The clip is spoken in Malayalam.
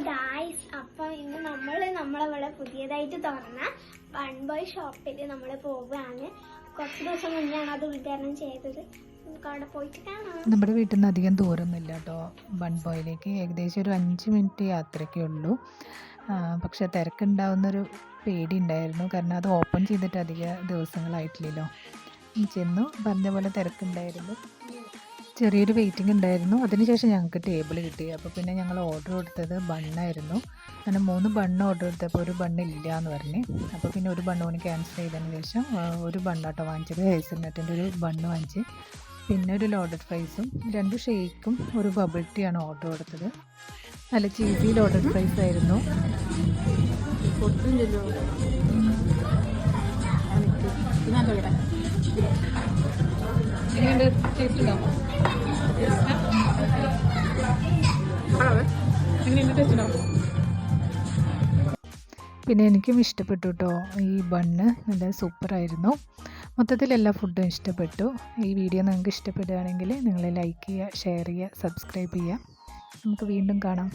ഗായ്സ്, അപ്പം ഇന്ന് നമ്മളിവിടെ പുതിയതായിട്ട് തുറന്ന വൺ ബോയ് ഷോപ്പിൽ നമ്മൾ പോവുകയാണ്. കുറച്ച് ദിവസം മുന്നെയാണ് അത് ഉദ്ഘാടനം ചെയ്തത്. നമുക്ക് അവിടെ പോയിട്ട് കാണാം. നമ്മുടെ വീട്ടിൽ നിന്ന് അധികം ദൂരമൊന്നുമില്ല കേട്ടോ വൺ ബോയിലേക്ക്. ഏകദേശം ഒരു 5 മിനിറ്റ് യാത്രയ്ക്കേ ഉള്ളൂ. പക്ഷെ തിരക്കുണ്ടാവുന്നൊരു പേടി ഉണ്ടായിരുന്നു, കാരണം അത് ഓപ്പൺ ചെയ്തിട്ട് അധിക ദിവസങ്ങളായിട്ടില്ലല്ലോ. ചെന്നു പറഞ്ഞ പോലെ തിരക്കുണ്ടായിരുന്നു, ചെറിയൊരു വെയിറ്റിംഗ് ഉണ്ടായിരുന്നു. അതിനുശേഷം ഞങ്ങൾക്ക് ടേബിൾ കിട്ടി. അപ്പോൾ പിന്നെ ഞങ്ങൾ ഓർഡർ കൊടുത്തത് ബണ്ണായിരുന്നു. അങ്ങനെ 3 ബണ്ണ് ഓർഡർ കൊടുത്തപ്പോൾ ഒരു ബണ്ണ് ഇല്ല എന്ന് പറഞ്ഞ്. അപ്പോൾ പിന്നെ ഒരു ബണ്ണ് കൂടി ക്യാൻസൽ ചെയ്തതിന് ശേഷം ഒരു ബണ്ണാട്ടോ വാങ്ങിച്ചത്. ഹേസൽനട്ടിൻ്റെ ഒരു ബണ്ണ് വാങ്ങിച്ച്, പിന്നെ ഒരു ലോഡഡ് ഫ്രൈസും 2 ഷേക്കും ഒരു ബബിൾ ടീ ആണ് ഓർഡർ കൊടുത്തത്. നല്ല ചീസി ലോഡഡ് ഫ്രൈസ് ആയിരുന്നു. പിന്നെ എനിക്കും ഇഷ്ടപ്പെട്ടു കേട്ടോ ഈ ബണ്ണ്, നല്ല സൂപ്പറായിരുന്നു. മൊത്തത്തിൽ എല്ലാ ഫുഡും ഇഷ്ടപ്പെട്ടു. ഈ വീഡിയോ നിങ്ങൾക്ക് ഇഷ്ടപ്പെടുകയാണെങ്കിൽ നിങ്ങൾ ലൈക്ക് ചെയ്യുക, ഷെയർ ചെയ്യുക, സബ്സ്ക്രൈബ് ചെയ്യുക. നമുക്ക് വീണ്ടും കാണാം.